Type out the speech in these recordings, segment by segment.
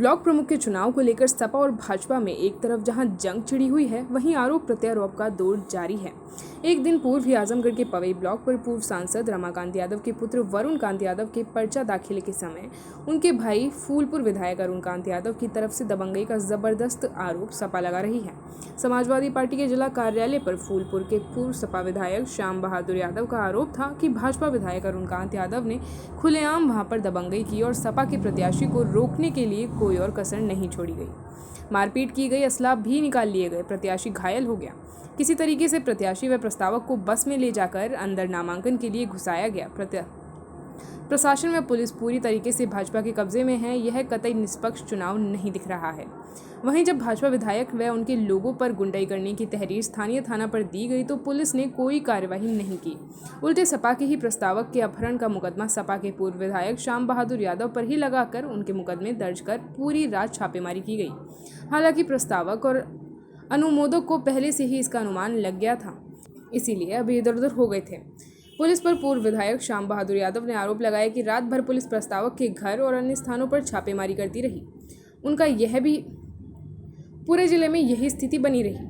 Block प्रमुख के चुनाव को लेकर सपा और भाजपा में एक तरफ जहां जंग छिड़ी हुई है, वहीं आरोप प्रत्यारोप का दौर जारी है। एक दिन पूर्व ही आजमगढ़ के पवई ब्लॉक पर पूर्व सांसद रमाकांत यादव के पुत्र वरुण कांत यादव के पर्चा दाखिले के समय उनके भाई फूलपुर विधायक अरुण कांत यादव की तरफ से दबंगई का जबरदस्त आरोप सपा लगा रही है। समाजवादी पार्टी के जिला कार्यालय पर फूलपुर के पूर्व सपा विधायक श्याम बहादुर यादव का आरोप था कि भाजपा विधायक अरुण कांत यादव ने खुलेआम वहां पर दबंगई की और सपा के प्रत्याशी को रोकने के लिए कोई और कसर नहीं छोड़ी गई। मारपीट की गई, असलाह भी निकाल लिए गए, प्रत्याशी घायल हो गया। किसी तरीके से प्रत्याशी व प्रस्तावक को बस में ले जाकर अंदर नामांकन के लिए घुसाया गया। प्रशासन व पुलिस पूरी तरीके से भाजपा के कब्जे में है। यह कतई निष्पक्ष चुनाव नहीं दिख रहा है। वहीं जब भाजपा विधायक व उनके लोगों पर गुंडाई करने की तहरीर स्थानीय थाना पर दी गई तो पुलिस ने कोई कार्यवाही नहीं की। उल्टे सपा के ही प्रस्तावक के अपहरण का मुकदमा सपा के पूर्व विधायक श्याम बहादुर यादव पर ही लगाकर उनके मुकदमे दर्ज कर पूरी रात छापेमारी की गई। हालांकि प्रस्तावक और अनुमोदक को पहले से ही इसका अनुमान लग गया था, इसीलिए अभी इधर उधर हो गए थे। पुलिस पर पूर्व विधायक श्याम बहादुर यादव ने आरोप लगाया कि रात भर पुलिस प्रस्तावक के घर और अन्य स्थानों पर छापेमारी करती रही। उनका यह भी पूरे जिले में यही स्थिति बनी रही।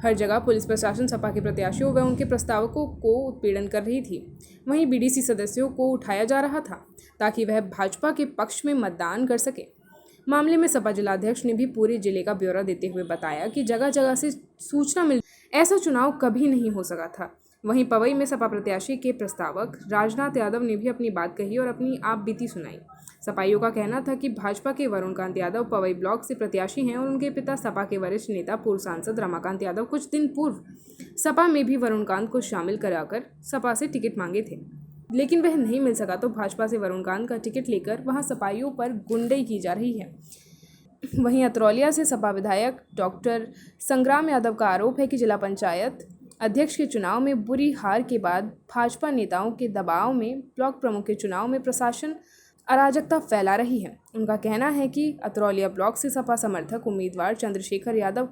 हर जगह पुलिस प्रशासन सपा के प्रत्याशियों व उनके प्रस्तावकों को उत्पीड़न कर रही थी। वहीं बीडीसी सदस्यों को उठाया जा रहा था ताकि वह भाजपा के पक्ष में मतदान कर सके। मामले में सपा जिलाध्यक्ष ने भी पूरे जिले का ब्यौरा देते हुए बताया कि जगह जगह से सूचना मिल ऐसा चुनाव कभी नहीं हो सका था। वहीं पवई में सपा प्रत्याशी के प्रस्तावक राजनाथ यादव ने भी अपनी बात कही और अपनी आप बीती सुनाई। सपाइयों का कहना था कि भाजपा के वरुण कांत यादव पवई ब्लॉक से प्रत्याशी हैं और उनके पिता सपा के वरिष्ठ नेता पूर्व सांसद रमाकांत यादव कुछ दिन पूर्व सपा में भी वरुण कांत को शामिल कराकर सपा से टिकट मांगे थे, लेकिन वह नहीं मिल सका तो भाजपा से वरुण कांत का टिकट लेकर वहां सपाइयों पर गुंडई की जा रही है। वहीं अतरौलिया से सपा विधायक डॉक्टर संग्राम यादव का आरोप है कि जिला पंचायत अध्यक्ष के चुनाव में बुरी हार के बाद भाजपा नेताओं के दबाव में ब्लॉक प्रमुख के चुनाव में प्रशासन अराजकता फैला रही है। उनका कहना है कि अतरौलिया ब्लॉक से सपा समर्थक उम्मीदवार चंद्रशेखर यादव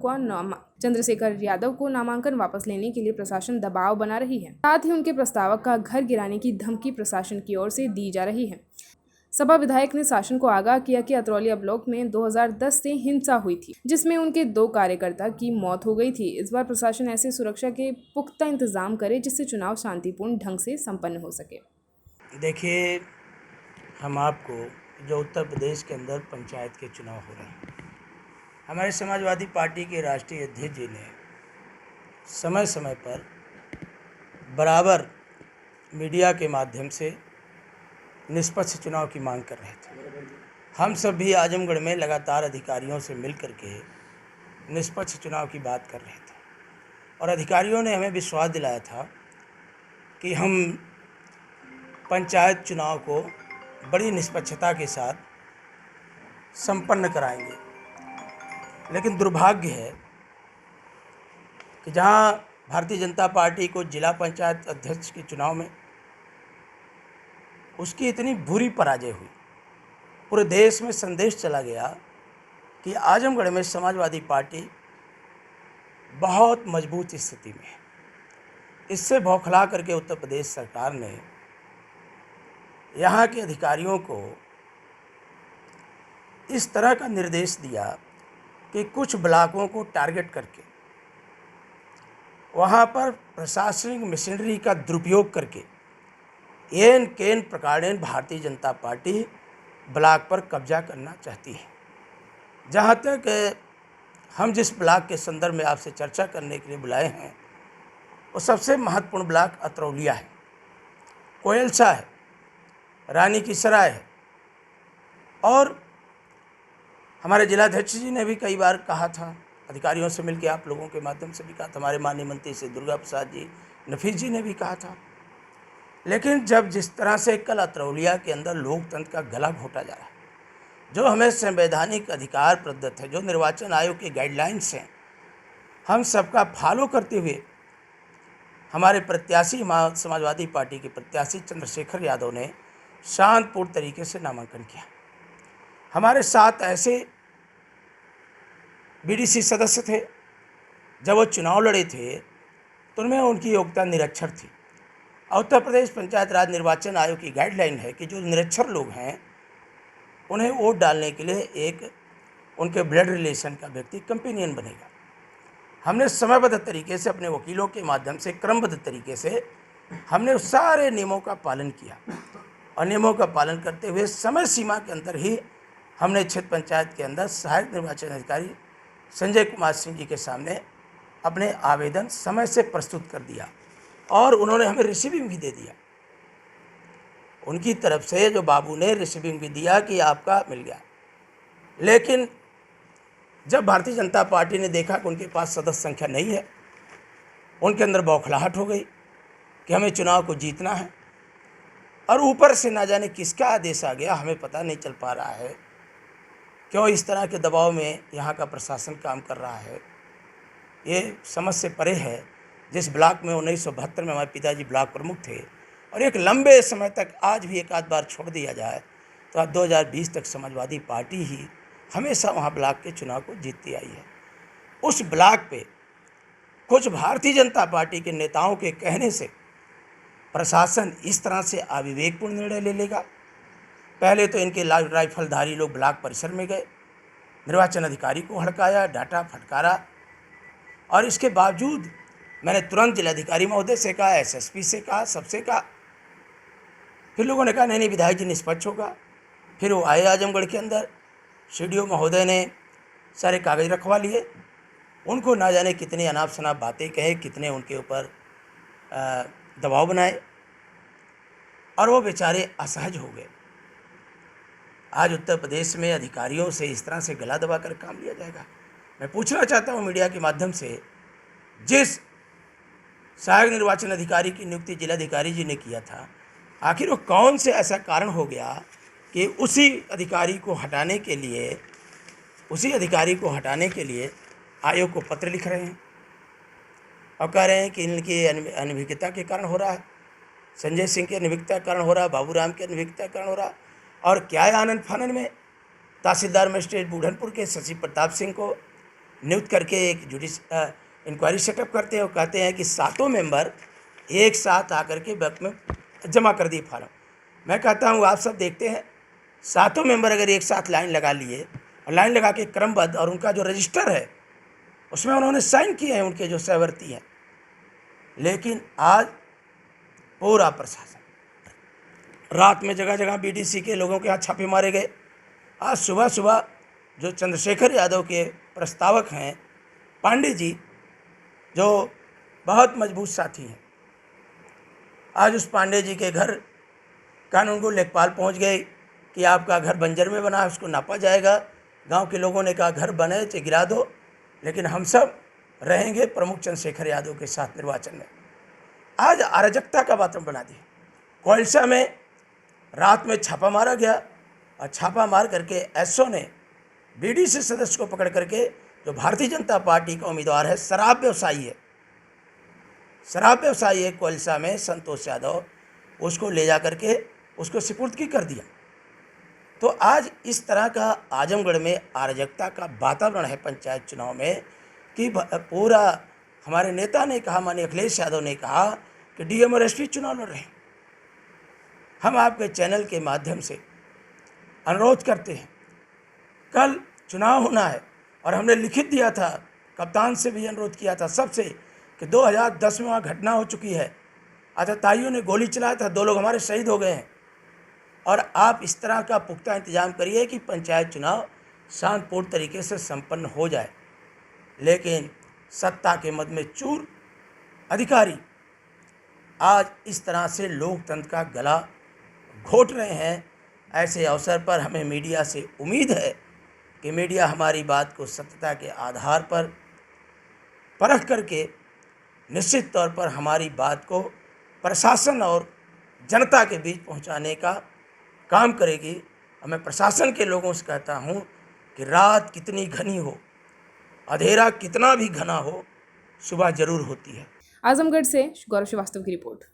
को नामांकन वापस लेने के लिए प्रशासन दबाव बना रही है। साथ ही उनके प्रस्तावक का घर गिराने की धमकी प्रशासन की ओर से दी जा रही है। सपा विधायक ने शासन को आगाह किया कि अतरौलिया ब्लॉक में 2010 से हिंसा हुई थी, जिसमें उनके 2 कार्यकर्ता की मौत हो गई थी। इस बार प्रशासन ऐसे सुरक्षा के पुख्ता इंतजाम करे जिससे चुनाव शांतिपूर्ण ढंग से संपन्न हो सके। देखिए, हम आपको जो उत्तर प्रदेश के अंदर पंचायत के चुनाव हो रहे हैं, हमारे समाजवादी पार्टी के राष्ट्रीय अध्यक्ष जी ने समय समय पर बराबर मीडिया के माध्यम से निष्पक्ष चुनाव की मांग कर रहे थे। हम सब भी आजमगढ़ में लगातार अधिकारियों से मिल कर के निष्पक्ष चुनाव की बात कर रहे थे और अधिकारियों ने हमें विश्वास दिलाया था कि हम पंचायत चुनाव को बड़ी निष्पक्षता के साथ संपन्न कराएंगे। लेकिन दुर्भाग्य है कि जहां भारतीय जनता पार्टी को जिला पंचायत अध्यक्ष के चुनाव में उसकी इतनी बुरी पराजय हुई, पूरे देश में संदेश चला गया कि आजमगढ़ में समाजवादी पार्टी बहुत मजबूत स्थिति में है। इससे बौखला करके उत्तर प्रदेश सरकार ने यहाँ के अधिकारियों को इस तरह का निर्देश दिया कि कुछ ब्लॉकों को टारगेट करके वहाँ पर प्रशासनिक मशीनरी का दुरुपयोग करके एन केन प्रकारेण भारतीय जनता पार्टी ब्लॉक पर कब्जा करना चाहती है। जहाँ तक हम जिस ब्लॉक के संदर्भ में आपसे चर्चा करने के लिए बुलाए हैं, वो सबसे महत्वपूर्ण ब्लॉक अतरौलिया है, कोयलसा है, रानी की सराय है। और हमारे जिलाध्यक्ष जी ने भी कई बार कहा था, अधिकारियों से मिलकर आप लोगों के माध्यम से भी कहा था, हमारे माननीय मंत्री से दुर्गा प्रसाद जी नफीस जी ने भी कहा था। लेकिन जब जिस तरह से कल अतरौलिया के अंदर लोकतंत्र का गला घोटा जा रहा है, जो हमें संवैधानिक अधिकार प्रदत्त है, जो निर्वाचन आयोग की गाइडलाइंस हैं, हम सबका फॉलो करते हुए हमारे प्रत्याशी समाजवादी पार्टी के प्रत्याशी चंद्रशेखर यादव ने शांतपूर्ण तरीके से नामांकन किया। हमारे साथ ऐसे बीडीसी सदस्य थे, जब वो चुनाव लड़े थे तो उनमें उनकी योग्यता निरक्षर थी। उत्तर प्रदेश पंचायत राज निर्वाचन आयोग की गाइडलाइन है कि जो निरक्षर लोग हैं उन्हें वोट डालने के लिए एक उनके ब्लड रिलेशन का व्यक्ति कंपेनियन बनेगा। हमने समयबद्ध तरीके से अपने वकीलों के माध्यम से क्रमबद्ध तरीके से हमने उस सारे नियमों का पालन किया और नियमों का पालन करते हुए समय सीमा के अंदर ही हमने क्षेत्र पंचायत के अंदर सहायक निर्वाचन अधिकारी संजय कुमार सिंह जी के सामने अपने आवेदन समय से प्रस्तुत कर दिया और उन्होंने हमें रिसीविंग भी दे दिया। उनकी तरफ से जो बाबू ने रिसीविंग भी दिया कि आपका मिल गया। लेकिन जब भारतीय जनता पार्टी ने देखा कि उनके पास सदस्य संख्या नहीं है, उनके अंदर बौखलाहट हो गई कि हमें चुनाव को जीतना है और ऊपर से ना जाने किसका आदेश आ गया, हमें पता नहीं चल पा रहा है क्यों इस तरह के दबाव में यहाँ का प्रशासन काम कर रहा है। ये समझ से परे है। जिस ब्लॉक में 1972 में हमारे पिताजी ब्लॉक प्रमुख थे और एक लंबे समय तक आज भी एक आध बार छोड़ दिया जाए तो आज 2020 तक समाजवादी पार्टी ही हमेशा वहाँ ब्लॉक के चुनाव को जीतती आई है। उस ब्लॉक पे कुछ भारतीय जनता पार्टी के नेताओं के कहने से प्रशासन इस तरह से अविवेकपूर्ण निर्णय ले लेगा। पहले तो इनके राइफलधारी लोग ब्लॉक परिसर में गए, निर्वाचन अधिकारी को हड़काया, डांटा, फटकारा और इसके बावजूद मैंने तुरंत जिलाधिकारी महोदय से कहा, एसएसपी से कहा, सबसे कहा। फिर लोगों ने कहा नहीं विधायक जी निष्पक्ष होगा। फिर वो आए आजमगढ़ के अंदर, सीडीओ महोदय ने सारे कागज रखवा लिए। उनको ना जाने कितने अनाप शनाप बातें कहे, कितने उनके ऊपर दबाव बनाए और वो बेचारे असहज हो गए। आज उत्तर प्रदेश में अधिकारियों से इस तरह से गला दबा कर काम लिया जाएगा। मैं पूछना चाहता हूँ मीडिया के माध्यम से, जिस सहायक निर्वाचन अधिकारी की नियुक्ति जिलाधिकारी जी ने किया था, आखिर वो कौन से ऐसा कारण हो गया कि उसी अधिकारी को हटाने के लिए आयोग को पत्र लिख रहे हैं और कह रहे हैं कि इनकी अनभिज्ञता के कारण हो रहा है, संजय सिंह के अनभिज्ञता के कारण हो रहा है, बाबूराम के अनभिज्ञता के कारण हो रहा है। और क्या है आनंद फानन में तहसीलदार मजिस्ट्रेट बूढ़नपुर के शशि प्रताप सिंह को नियुक्त करके एक इंक्वायरी सेटअप करते हैं और कहते हैं कि 7 मेंबर एक साथ आकर के वक्त में जमा कर दिए फार्म। मैं कहता हूँ आप सब देखते हैं, 7 मेंबर अगर एक साथ लाइन लगा लिए और लाइन लगा के क्रमबद्ध और उनका जो रजिस्टर है उसमें उन्होंने साइन किए हैं उनके जो सहवर्ती हैं, लेकिन आज पूरा प्रशासन रात में जगह जगह बीडीसी के लोगों के यहाँ छापे मारे गए। आज सुबह सुबह जो चंद्रशेखर यादव के प्रस्तावक हैं पांडे जी, जो बहुत मजबूत साथी हैं, आज उस पांडे जी के घर कानूनगो लेखपाल पहुंच गए कि आपका घर बंजर में बना है, उसको नापा जाएगा। गांव के लोगों ने कहा घर बने चाहे गिरा दो, लेकिन हम सब रहेंगे प्रमुख चंद्रशेखर यादव के साथ निर्वाचन में। आज अराजकता का वातावरण बना दिया। कोलसा में रात में छापा मारा गया और छापा मार करके एसओ ने बीडीसी सदस्य को पकड़ करके, जो भारतीय जनता पार्टी का उम्मीदवार है, शराब व्यवसायी है कोलसा में संतोष यादव, उसको ले जा करके उसको सुपुर्दगी कर दिया। तो आज इस तरह का आजमगढ़ में अराजकता का वातावरण है पंचायत चुनाव में कि पूरा हमारे नेता ने कहा, माननीय अखिलेश यादव ने कहा कि डीएम और एसपी चुनाव लड़ रहे हैं। हम आपके चैनल के माध्यम से अनुरोध करते हैं, कल चुनाव होना है और हमने लिखित दिया था, कप्तान से भी अनुरोध किया था सबसे कि 2010 में वहाँ घटना हो चुकी है, आतताइयों ने गोली चलाया था, 2 लोग हमारे शहीद हो गए हैं और आप इस तरह का पुख्ता इंतजाम करिए कि पंचायत चुनाव शांतिपूर्ण तरीके से संपन्न हो जाए। लेकिन सत्ता के मद में चूर अधिकारी आज इस तरह से लोकतंत्र का गला घोट रहे हैं। ऐसे अवसर पर हमें मीडिया से उम्मीद है कि मीडिया हमारी बात को सत्यता के आधार पर परख करके निश्चित तौर पर हमारी बात को प्रशासन और जनता के बीच पहुंचाने का काम करेगी। और मैं प्रशासन के लोगों से कहता हूं कि रात कितनी घनी हो, अंधेरा कितना भी घना हो, सुबह जरूर होती है। आजमगढ़ से गौरव श्रीवास्तव की रिपोर्ट।